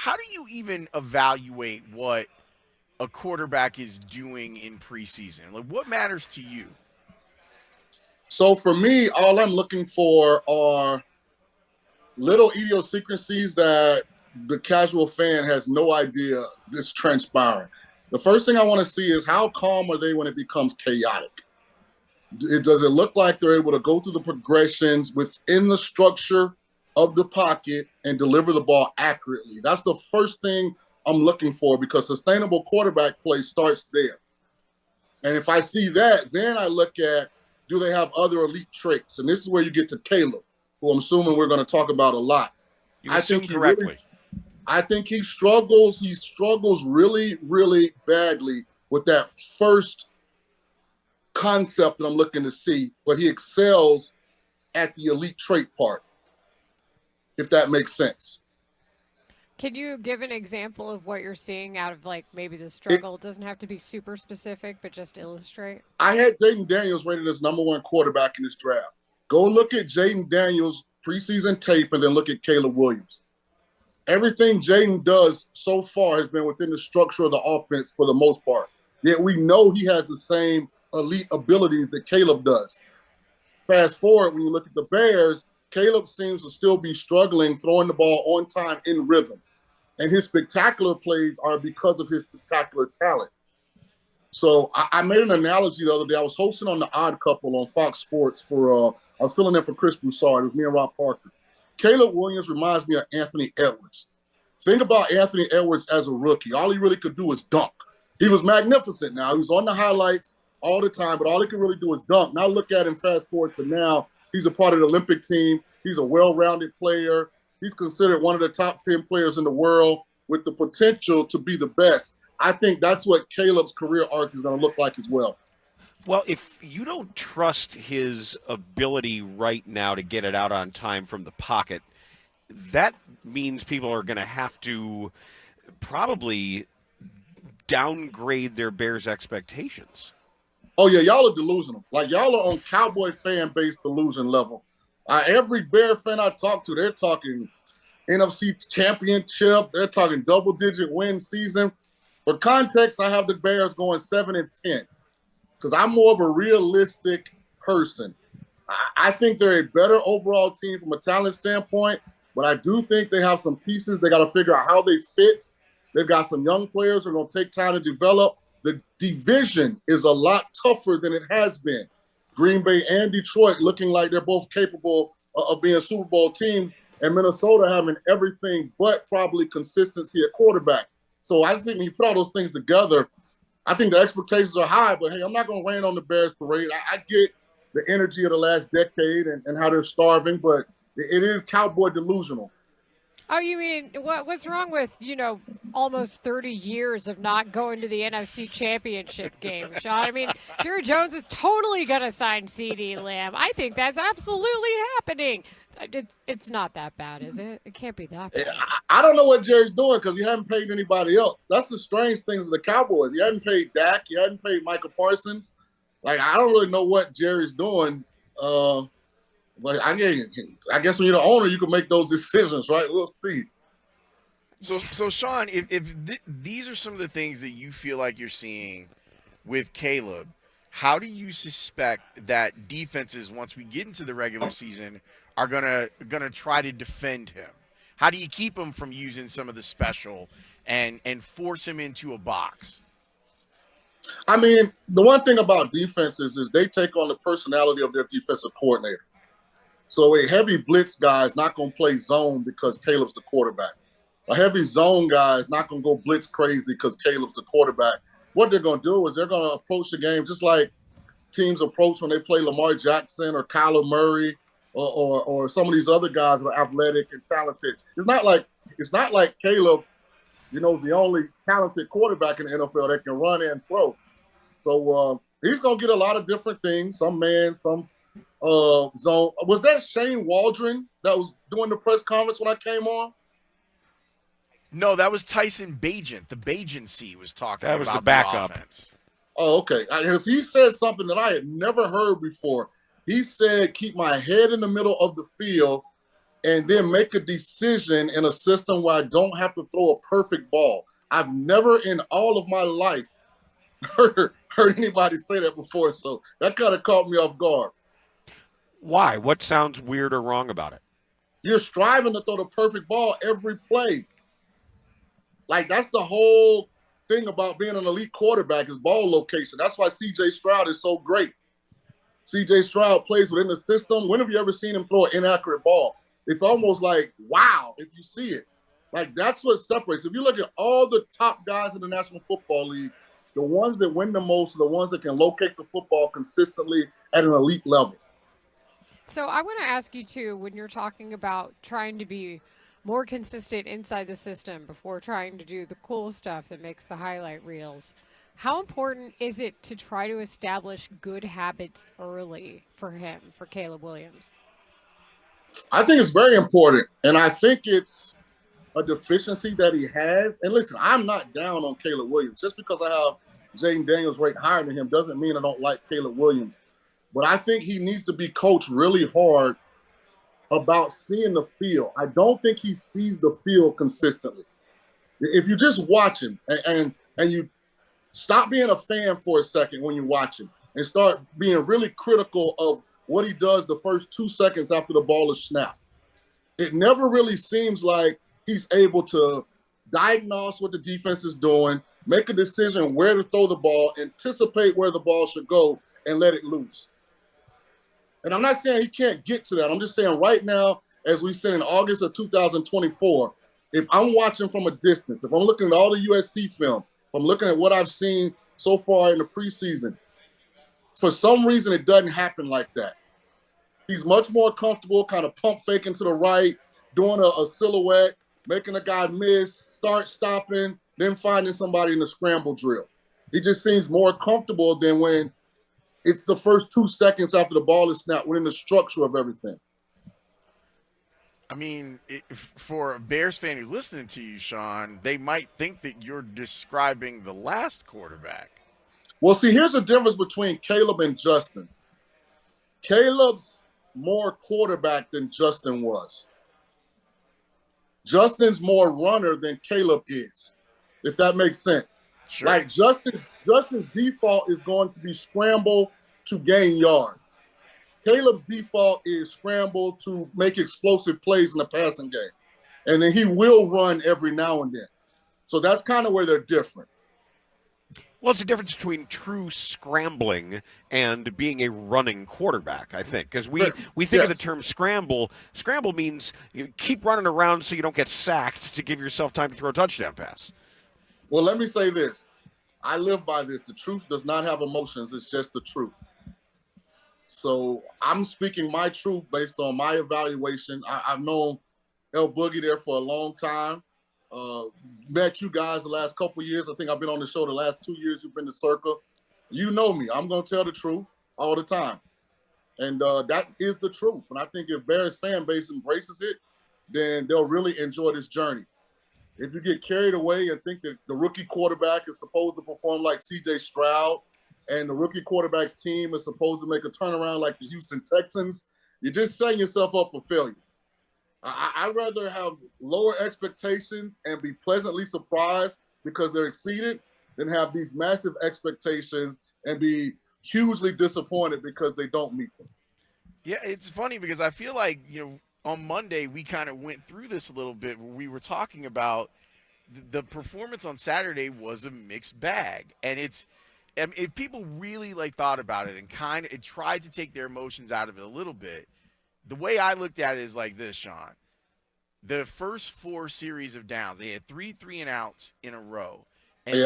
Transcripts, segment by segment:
how do you even evaluate what a quarterback is doing in preseason? Like, what matters to you? So for me, all I'm looking for are little idiosyncrasies that the casual fan has no idea is transpiring. The first thing I want to see is how calm are they when it becomes chaotic? Does it look like they're able to go through the progressions within the structure of the pocket and deliver the ball accurately? That's the first thing I'm looking for, because sustainable quarterback play starts there. And if I see that, then I look at, do they have other elite traits? And this is where you get to Caleb, who I'm assuming we're going to talk about a lot. You I think assume he really, correctly. I think he struggles. He struggles really, really badly with that first concept that I'm looking to see, but he excels at the elite trait part, if that makes sense. Can you give an example of what you're seeing out of like maybe the It, struggle? It doesn't have to be super specific, but just illustrate. I had Jaden Daniels rated as #1 quarterback in this draft. Go look at Jaden Daniels' preseason tape and then look at Caleb Williams. Everything Jaden does so far has been within the structure of the offense for the most part. Yet we know he has the same elite abilities that Caleb does. Fast forward, when you look at the Bears, Caleb seems to still be struggling throwing the ball on time in rhythm. And his spectacular plays are because of his spectacular talent. So I made an analogy the other day. I was hosting on The Odd Couple on Fox Sports I was filling in for Chris Broussard. It was me and Rob Parker. Caleb Williams reminds me of Anthony Edwards. Think about Anthony Edwards as a rookie. All he really could do was dunk. He was magnificent now. He was on the highlights all the time, but all he could really do is dunk. Now look at him fast forward to now. He's a part of the Olympic team. He's a well-rounded player. He's considered one of the top 10 players in the world with the potential to be the best. I think that's what Caleb's career arc is going to look like as well. Well, if you don't trust his ability right now to get it out on time from the pocket, that means people are going to have to probably downgrade their Bears expectations. Oh, yeah, y'all are delusional. Like, y'all are on Cowboy fan base delusion level. Every Bear fan I talk to, they're talking NFC championship. They're talking double-digit win season. For context, I have the Bears going 7-10 because I'm more of a realistic person. I think they're a better overall team from a talent standpoint, but I do think they have some pieces. They got to figure out how they fit. They've got some young players who are going to take time to develop. The division is a lot tougher than it has been. Green Bay and Detroit looking like they're both capable of being Super Bowl teams, and Minnesota having everything but probably consistency at quarterback. So I think when you put all those things together, I think the expectations are high, but hey, I'm not going to rain on the Bears parade. I get the energy of the last decade and how they're starving, but it is Cowboy delusional. Oh, you mean what's wrong with, almost 30 years of not going to the NFC Championship game, Shaun? I mean, Jerry Jones is totally going to sign CeeDee Lamb. I think that's absolutely happening. It's not that bad, is it? It can't be that bad. I don't know what Jerry's doing because he hasn't paid anybody else. That's the strange thing with the Cowboys. He hadn't paid Dak. He hadn't paid Michael Parsons. Like, I don't really know what Jerry's doing. But I guess when you're the owner, you can make those decisions, right? We'll see. So Shaun, if these are some of the things that you feel like you're seeing with Caleb, how do you suspect that defenses, once we get into the regular season, are gonna try to defend him? How do you keep him from using some of the special and force him into a box? I mean, the one thing about defenses is they take on the personality of their defensive coordinator. So a heavy blitz guy is not going to play zone because Caleb's the quarterback. A heavy zone guy is not going to go blitz crazy because Caleb's the quarterback. What they're going to do is they're going to approach the game just like teams approach when they play Lamar Jackson or Kyler Murray or some of these other guys who are athletic and talented. It's not like Caleb, is the only talented quarterback in the NFL that can run and throw. So he's going to get a lot of different things, some man, some zone. Was that Shane Waldron that was doing the press conference when I came on? No, that was Tyson Bagent. The Bagency was talking That was about the backup. offense. Oh, okay. Because he said something that I had never heard before. He said, keep my head in the middle of the field and then make a decision in a system where I don't have to throw a perfect ball. I've never in all of my life heard anybody say that before, so that kind of caught me off guard. Why? What sounds weird or wrong about it? You're striving to throw the perfect ball every play. Like, that's the whole thing about being an elite quarterback is ball location. That's why C.J. Stroud is so great. C.J. Stroud plays within the system. When have you ever seen him throw an inaccurate ball? It's almost like, wow, if you see it. Like, that's what separates. If you look at all the top guys in the National Football League, the ones that win the most are the ones that can locate the football consistently at an elite level. So I want to ask you, too, when you're talking about trying to be more consistent inside the system before trying to do the cool stuff that makes the highlight reels, how important is it to try to establish good habits early for him, for Caleb Williams? I think it's very important, and I think it's a deficiency that he has. And listen, I'm not down on Caleb Williams. Just because I have Jaden Daniels ranked higher than him doesn't mean I don't like Caleb Williams. But I think he needs to be coached really hard about seeing the field. I don't think he sees the field consistently. If you just watch him and you stop being a fan for a second when you watch him and start being really critical of what he does the first 2 seconds after the ball is snapped, it never really seems like he's able to diagnose what the defense is doing, make a decision where to throw the ball, anticipate where the ball should go, and let it loose. And I'm not saying he can't get to that. I'm just saying right now, as we said in August of 2024, if I'm watching from a distance, if I'm looking at all the USC film, if I'm looking at what I've seen so far in the preseason, for some reason it doesn't happen like that. He's much more comfortable kind of pump faking to the right, doing a silhouette, making a guy miss, start stopping, then finding somebody in the scramble drill. He just seems more comfortable than when it's the first 2 seconds after the ball is snapped within the structure of everything. I mean, for a Bears fan who's listening to you, Shaun, they might think that you're describing the last quarterback. Well, see, here's the difference between Caleb and Justin. Caleb's more quarterback than Justin was. Justin's more runner than Caleb is, if that makes sense. Sure. Like Justin's default is going to be scramble to gain yards. Caleb's default is scramble to make explosive plays in the passing game. And then he will run every now and then. So that's kind of where they're different. Well, it's the difference between true scrambling and being a running quarterback, I think, because we think of the term scramble. Scramble means you keep running around so you don't get sacked to give yourself time to throw a touchdown pass. Well, let me say this. I live by this. The truth does not have emotions. It's just the truth. So I'm speaking my truth based on my evaluation. I've known El Boogie there for a long time. Met you guys the last couple of years. I think I've been on the show the last 2 years. You've been to Circle. You know me. I'm going to tell the truth all the time. And that is the truth. And I think if Bears fan base embraces it, then they'll really enjoy this journey. If you get carried away and think that the rookie quarterback is supposed to perform like C.J. Stroud and the rookie quarterback's team is supposed to make a turnaround like the Houston Texans, you're just setting yourself up for failure. I'd rather have lower expectations and be pleasantly surprised because they're exceeded than have these massive expectations and be hugely disappointed because they don't meet them. Yeah, it's funny because I feel like, on Monday we kind of went through this a little bit where we were talking about the performance on Saturday was a mixed bag. And if people really thought about it and kind of tried to take their emotions out of it a little bit, the way I looked at it is like this, Shaun. The first 4 series of downs, they had 3 3-and-outs in a row. And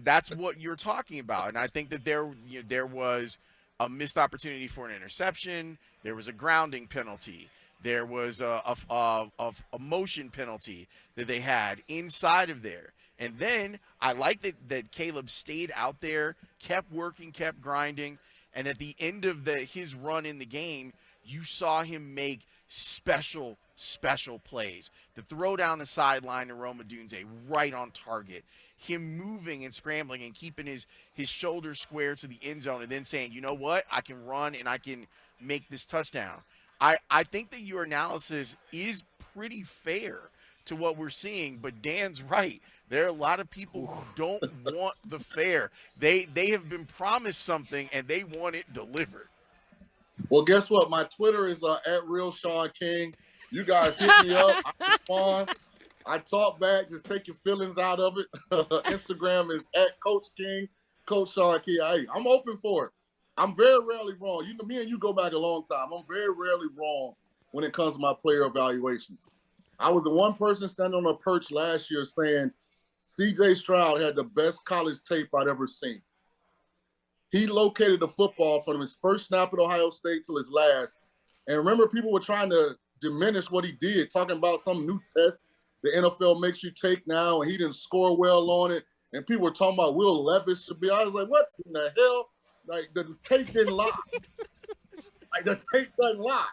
that's what you're talking about. And I think that there was a missed opportunity for an interception. There was a grounding penalty. There was a motion penalty that they had inside of there. And then I like that Caleb stayed out there, kept working, kept grinding. And at the end of his run in the game, you saw him make special plays. The throw down the sideline to Rome Odunze, right on target. Him moving and scrambling and keeping his shoulders square to the end zone and then saying, you know what, I can run and I can make this touchdown. I think that your analysis is pretty fair to what we're seeing, but Dan's right. There are a lot of people who don't want the fair. They have been promised something and they want it delivered. Well, guess what? My Twitter is at real Shaun King. You guys hit me up. I respond. I talk back. Just take your feelings out of it. Instagram is at Coach King, Coach Shaun King. Hey, I'm open for it. I'm very rarely wrong. You know, me and you go back a long time. I'm very rarely wrong when it comes to my player evaluations. I was the one person standing on a perch last year saying C.J. Stroud had the best college tape I'd ever seen. He located the football from his first snap at Ohio State till his last. And remember, people were trying to diminish what he did, talking about some new test the NFL makes you take now, and he didn't score well on it. And people were talking about Will Levis should be. I was like, what in the hell? Like, the tape didn't lie. Like, the tape doesn't lie.